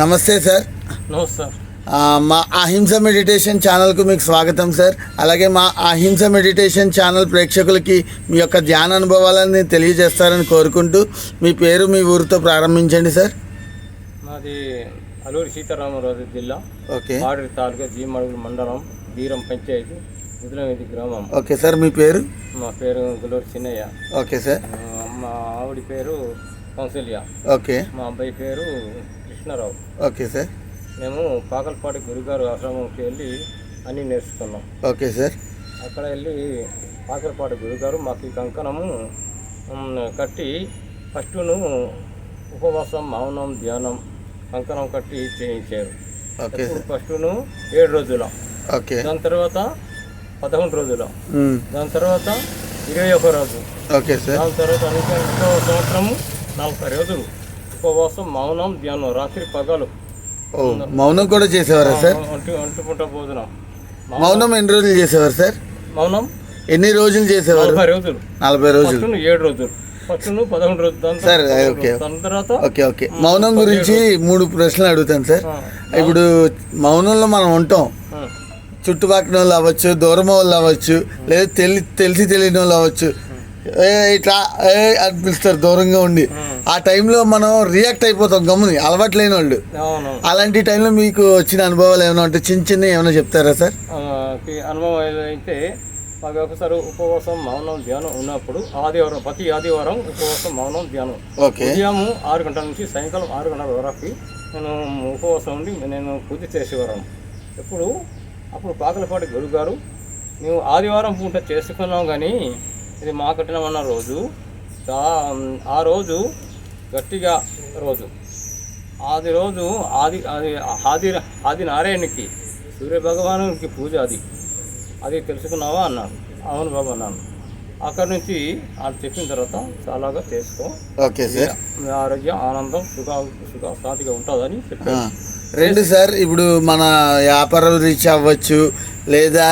నమస్తే సార్. నమస్తే. మా అహింస మెడిటేషన్ ఛానల్కు మీకు స్వాగతం సార్. అలాగే మా అహింస మెడిటేషన్ ఛానల్ ప్రేక్షకులకి మీ యొక్క ధ్యాన అనుభవాలని తెలియజేస్తారని కోరుకుంటూ మీ పేరు మీ ఊరితో ప్రారంభించండి సార్. మాది అల్లూరి సీతారామరాజు జిల్లా, ఓకే, ఆడరి తాలూకా జీమడుగుల మండలం, వీరం పంచాయతీ, ముదులమేది గ్రామం. Okay sir. మీ పేరు? మా పేరు గులూరు చిన్నయ్య. Okay sir. మా ఆవిడ పేరు కౌసల్య. ఓకే. మా అబ్బాయి పేరు కృష్ణారావు. Okay sir. మేము పాకలపాటి గురుగారు ఆశ్రమంకి వెళ్ళి అన్నీ నేర్చుకున్నాం. Okay sir. అక్కడ వెళ్ళి పాకలపాటి గురుగారు మాకు ఈ కంకణము కట్టి ఫస్టును ఉపవాసం, మౌనం, ధ్యానం కంకణం కట్టి చేయించారు. Okay sir. ఫస్టును 7 రోజుల, ఓకే, దాని తర్వాత 11 రోజుల, దాని తర్వాత 21 రోజు, ఓకే సార్. దాని తర్వాత ఇంకో సంవత్సరము 40 రోజులు ఉపవాసం, మౌనం, ధ్యానం, రాత్రి పగలు. ఓ, మౌనం కూడా చేసేవారా సార్? ఒంటి పూట భోజనం. మౌనం ఎన్ని రోజులు చేసేవారు సార్? మౌనం ఎన్ని రోజులు చేసేవారు? 40 రోజులు. 40 రోజులు. 7 రోజులు, ఫస్ట్ను 11 రోజులు సార్. ఓకే, దాని తర్వాత ఓకే, ఓకే. మౌనం గురించి 3 ప్రశ్నలు అడుగుతాను సార్. ఇప్పుడు మౌనంలో మనం ఉంటాం, చుట్టుపక్కల వాళ్ళు అవ్వచ్చు, దూరం వాళ్ళు అవ్వచ్చు, లేదా తెలిసి తెలియని వాళ్ళు అవ్వచ్చు, ఇట్లా అనిపిస్తారు దూరంగా ఉండి. ఆ టైంలో మనం రియాక్ట్ అయిపోతాం గమ్ముని, అలవాటు లేని వాళ్ళు. అలాంటి టైంలో మీకు వచ్చిన అనుభవాలు ఏమైనా ఉంటే చిన్న ఏమైనా చెప్తారా సార్? అనుభవం అయితే మాకు ఒకసారి ఉపవాసం, మౌనం, ధ్యానం ఉన్నప్పుడు ప్రతి ఆదివారం ఉపవాసం, మౌనం, ధ్యానం. ఉదయం 6 గంటల నుంచి సాయంకాలం 6 గంటల వరకు నేను ఉపవాసం ఉండి నేను పూజ చేసేవారం. అప్పుడు పాకలపాటి గురుగారు, మేము ఆదివారం పూట చేసుకున్నాం కానీ ఇది మా కఠినమన్న రోజు, ఆ రోజు గట్టిగా రోజు, ఆది నారాయణకి, సూర్యభగవానునికి పూజ అది తెలుసుకున్నావా అన్నాను. అవును బాబు అన్నాను. అక్కడి నుంచి అది చెప్పిన తర్వాత చాలాగా చేసుకో, ఓకే సార్, ఆరోగ్యం, ఆనందం, సుఖ శాంతిగా ఉంటుందని చెప్పాను. రెండు సార్, ఇప్పుడు మన వ్యాపార రీచ్ అవ్వచ్చు, లేదా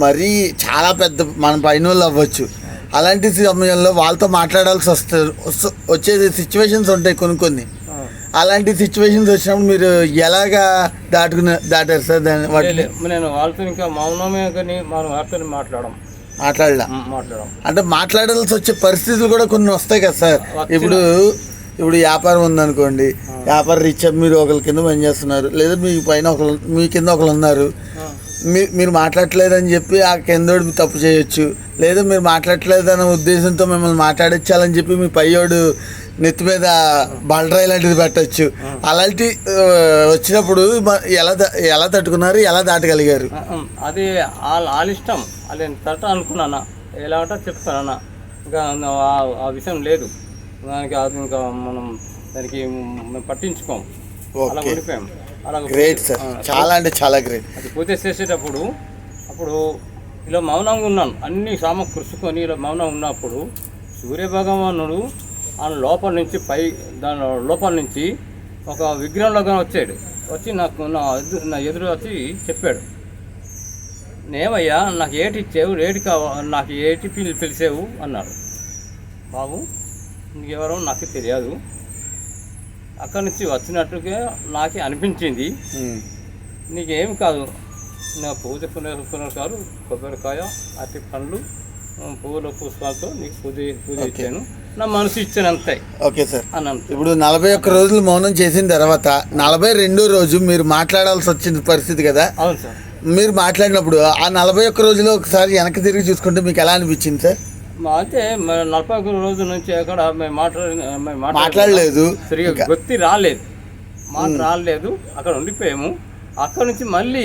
మరీ చాలా పెద్ద మన పైన వాళ్ళు అవ్వచ్చు. అలాంటి సమయంలో వాళ్ళతో మాట్లాడాల్సి వచ్చే సిచ్యువేషన్స్ ఉంటాయి కొన్ని. అలాంటి సిచ్యువేషన్స్ వచ్చినప్పుడు మీరు ఎలాగా దాటారు సార్ దాన్ని? నేను వాళ్ళతో ఇంకా మౌనమే కానీ మనం వారితో మాట్లాడడం అంటే మాట్లాడాల్సి వచ్చే పరిస్థితులు కూడా కొన్ని వస్తాయి కదా సార్. ఇప్పుడు వ్యాపారం ఉందనుకోండి, వ్యాపార రీత్యా మీరు ఒకరి కింద పనిచేస్తున్నారు, లేదా మీ పైన మీ కింద ఒకరు ఉన్నారు, మీరు మాట్లాడలేదని చెప్పి ఆ కిందోడు తప్పు చేయొచ్చు, లేదా మీరు మాట్లాడలేదన్న ఉద్దేశంతో మిమ్మల్ని మాట్లాడించాలని చెప్పి మీ పైయోడు నెత్తి మీద బండరాయి లాంటిది పెట్టచ్చు. అలాంటి వచ్చినప్పుడు ఎలా తట్టుకున్నారు, ఎలా దాటగలిగారు? అది వాళ్ళ ఇష్టం, అది తట్ట అనుకున్నానా, ఎలా అంటే చెప్తానన్నా, ఇంకా ఆ విషయం లేదు దానికి. అది ఇంకా మనం దానికి పట్టించుకోం, అలా ఉండిపోయాం. గ్రేట్ సార్, చాలా అంటే చాలా గ్రేట్. అది పూజ చేసేటప్పుడు ఇలా మౌనంగా ఉన్నాను, అన్ని సమకూర్చుకొని ఇలా మౌనంగా ఉన్నప్పుడు సూర్యభగవానుడు దాని లోపల నుంచి ఒక విగ్రహంలోగా వచ్చి నాకు నా ఎదురు వచ్చి చెప్పాడు, నేవయ్యా నాకు ఏటి ఇచ్చేవు, నాకు ఏటి పిలిచేవు అన్నాడు. బాబు నీకెవరో నాకు తెలియదు, అక్కడి నుంచి వచ్చినట్టుగా నాకే అనిపించింది, నీకేమి కాదు, నా పూజ పునరుకారు, కొబ్బరికాయ, అరటి పండ్లు, పువ్వుల పుష్పాలతో నీకు పూజ ఇచ్చాను, నా మనసు ఇచ్చాను అంతే. Okay sir. ఇప్పుడు 41 రోజులు మౌనం చేసిన తర్వాత 42వ రోజు మీరు మాట్లాడాల్సి వచ్చిన పరిస్థితి కదా? అవును సార్. మీరు మాట్లాడినప్పుడు ఆ 41 రోజులు ఒకసారి వెనక్కి తిరిగి చూసుకుంటే మీకు ఎలా అనిపించింది సార్? అయితే 41 రోజుల నుంచి అక్కడ మేము మాట్లాడలేదు, సరిగా గుర్తి రాలేదు, అక్కడ ఉండిపోయాము. అక్కడ నుంచి మళ్ళీ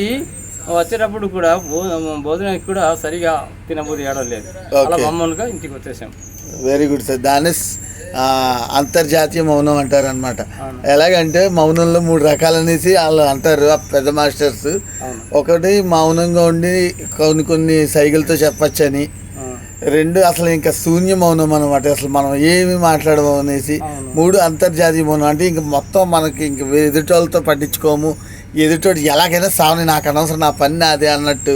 వచ్చేటప్పుడు కూడా భోజనానికి కూడా సరిగా తినబోదు ఏడలేదు, అలా మామూలుగా ఇంటికి వచ్చేసాం. Very good sir. దాన్ని అంతర్జాతీయ మౌనం అంటారు అనమాట. ఎలాగంటే మౌనంలో 3 రకాలు అనేసి వాళ్ళు అంటారు ఆ పెద్ద మాస్టర్స్. ఒకటి మౌనంగా ఉండి కొన్ని సైకిల్తో చెప్పచ్చని, 2 అసలు ఇంకా శూన్య మౌనం అనమాట, అసలు మనం ఏమి మాట్లాడము అనేసి, 3 అంతర్జాతీయ మౌనం అంటే ఇంక మొత్తం మనకి ఇంక ఎదుటోళ్ళతో పట్టించుకోము, ఎదుటోటి ఎలాగైనా సావని, నాకు అనవసరం, నా పని నాదే అన్నట్టు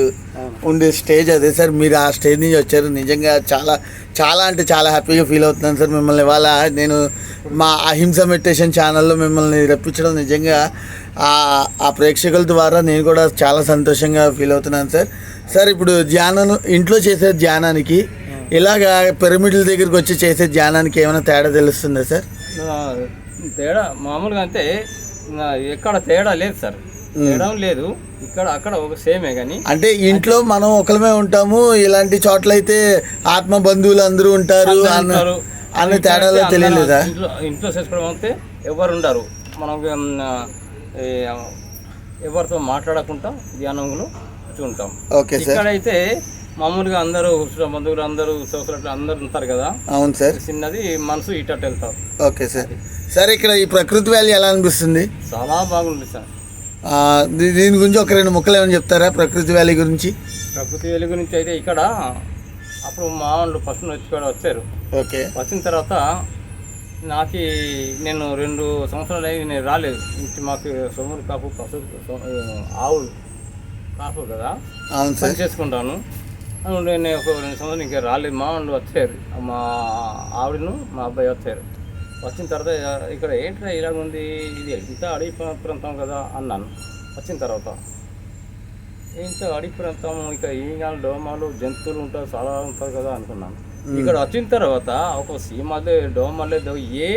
ఉండే స్టేజ్ అదే సార్. మీరు ఆ స్టేజ్ నుంచి వచ్చారు, నిజంగా చాలా చాలా అంటే చాలా హ్యాపీగా ఫీల్ అవుతున్నాను సార్. మిమ్మల్ని ఇవాళ నేను మా అహింస మెడిటేషన్ ఛానల్లో మిమ్మల్ని రప్పించడం నిజంగా ఆ ప్రేక్షకుల ద్వారా నేను కూడా చాలా సంతోషంగా ఫీల్ అవుతున్నాను సార్. సార్ ఇప్పుడు ధ్యానం ఇంట్లో చేసే ధ్యానానికి ఇలాగా పిరమిడ్ల దగ్గరికి వచ్చి చేసే ధ్యానానికి ఏమైనా తేడా తెలుస్తుందా సార్? తేడా మామూలుగా అంటే ఎక్కడ తేడా లేదు సార్, తేడా లేదు. ఇక్కడ అక్కడ ఒక సేమే కానీ అంటే ఇంట్లో మనం ఒకరిమే ఉంటాము, ఇలాంటి చోట్ల అయితే ఆత్మ బంధువులు అందరూ ఉంటారు అనే తేడాలో తెలియలేదా? ఇంట్లో చేసుకోవడం అయితే ఎవరు ఉండరు, మనం ఎవరితో మాట్లాడకుండా ధ్యానంలో ఉంటాం. Okay sir. ఇక్కడైతే మామూలుగా అందరూ బంధువులు అందరూ సోదరులు అందరూ ఉంటారు కదా. అవును సార్. చిన్నది మనసు ఇటట్టు వెళ్తారు. Okay sir. సార్ ఇక్కడ ఈ ప్రకృతి వ్యాలీ ఎలా అనిపిస్తుంది? చాలా బాగుంది సార్. దీని గురించి ఒక 2 ముక్కలు ఏమైనా చెప్తారా ప్రకృతి వ్యాలీ గురించి? ప్రకృతి వ్యాలీ గురించి అయితే ఇక్కడ అప్పుడు మా వాళ్ళు ఫస్ట్ వచ్చి కూడా వచ్చారు. ఓకే. వచ్చిన తర్వాత నేను 2 సంవత్సరాలు అయ్యి నేను రాలేదు. మాకు సొమ్ములు కాపు ఆవులు కాపు కదా. అవును సార్. పని చేసుకుంటాను. నేను ఒక 2 సంవత్సరాలు ఇంకా రాలేదు. మా వాళ్ళు వచ్చారు, మా ఆవిడను మా అబ్బాయి వచ్చారు. వచ్చిన తర్వాత ఇక్కడ ఏంట్రా ఇలాగ ఉంది, ఇది ఇంత అడవి ప్రాంతం కదా అన్నాను. వచ్చిన తర్వాత ఇంత అడవి ప్రాంతం, ఇక ఈగలు డోమాలు జంతువులు ఉంటారు చాలా ఉంటారు కదా అనుకున్నాను. ఇక్కడ వచ్చిన తర్వాత ఒక సీమలే డోమలే ఏ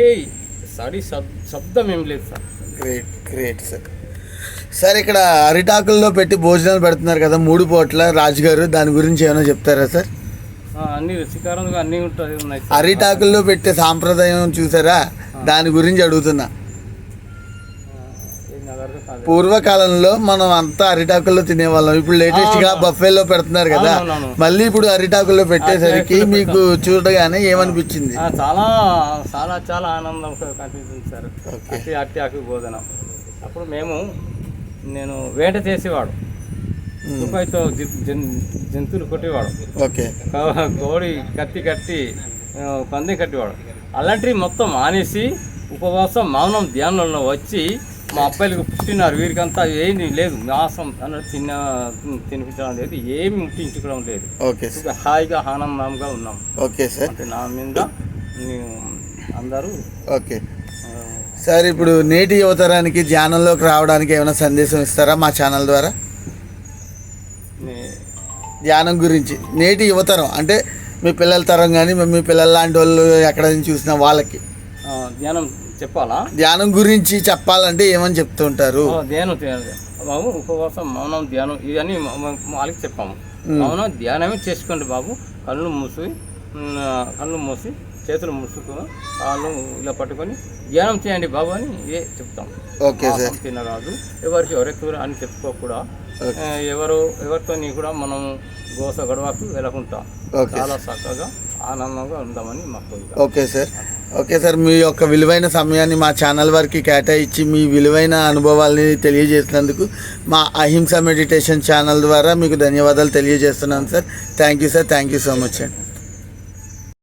శబ్దం ఏం లేదు sir. Great great sir. Sir ఇక్కడ అరిటాకుల్లో పెట్టి భోజనాలు పెడుతున్నారు కదా 3 పూట్ల రాజుగారు, దాని గురించి ఏమైనా చెప్తారా సార్? అన్ని రుచికరంగా అన్నీ ఉన్నాయి. అరిటాకుల్లో పెట్టే సాంప్రదాయం చూసారా, దాని గురించి అడుగుతున్నా. పూర్వకాలంలో మనం అంతా అరిటాకుల్లో తినేవాళ్ళం, ఇప్పుడు లేటెస్ట్ గా బఫేలో పెడుతున్నారు కదా, మళ్ళీ ఇప్పుడు అరిటాకుల్లో పెట్టేసరికి మీకు చూడగానే ఏమనిపించింది? చాలా చాలా చాలా ఆనందం కనిపించింది సార్. అట్టి ఆకు భోజనం అప్పుడు నేను వేట చేసేవాడు, తుపాయితో జంతువులు కొట్టేవాడు. ఓకే. కోడి కట్టి పంది కట్టేవాడు. అలాంటివి మొత్తం మానేసి ఉపవాసం మౌనం ధ్యానంలో వచ్చి మా అబ్బాయిలకు పుట్టినారు, వీరికంతా ఏమీ లేదు, మాసం అన్నట్టు తినిపించడం లేదు, ఏమి ముట్టించుకోవడం లేదు. ఓకే. హాయిగా ఆనందంగా ఉన్నాం. Okay sir. నా మీద అందరూ. Okay sir. ఇప్పుడు నేటి యువతరానికి ధ్యానంలోకి రావడానికి ఏమైనా సందేశం ఇస్తారా మా ఛానల్ ద్వారా? ధ్యానం గురించి నేటి యువతరం అంటే మీ పిల్లల తరం కానీ మీ పిల్లల లాంటి వాళ్ళు ఎక్కడ నుంచి చూసిన వాళ్ళకి ధ్యానం చెప్పాలా? ధ్యానం గురించి చెప్పాలంటే ఏమని చెప్తుంటారు? ధ్యానం బాబు, ఉపవాసం మౌనం ధ్యానం ఇవన్నీ వాళ్ళకి చెప్పాము. మౌనం ధ్యానమే చేసుకోండి బాబు, కళ్ళు మూసి చేతులు ముసుకుని కాళ్ళు ఇలా పట్టుకొని ధ్యానం చేయండి బాబు అని చెప్తాం. Okay sir. తినరాదు, ఎవరికి ఎవరెక్కువ అని చెప్పుకోకూడదు, ఎవరితో కూడా మనం గోస గొడవకు వెళ్ళకుండా చాలా చక్కగా ఆనందంగా ఉందామని మాకు. Okay sir. ఓకే సార్, మీ యొక్క విలువైన సమయాన్ని మా ఛానల్ వారికి కేటాయించి మీ విలువైన అనుభవాల్ని తెలియజేసినందుకు మా అహింస మెడిటేషన్ ఛానల్ ద్వారా మీకు ధన్యవాదాలు తెలియజేస్తున్నాను sir. Thank you sir. Thank you so much అండి.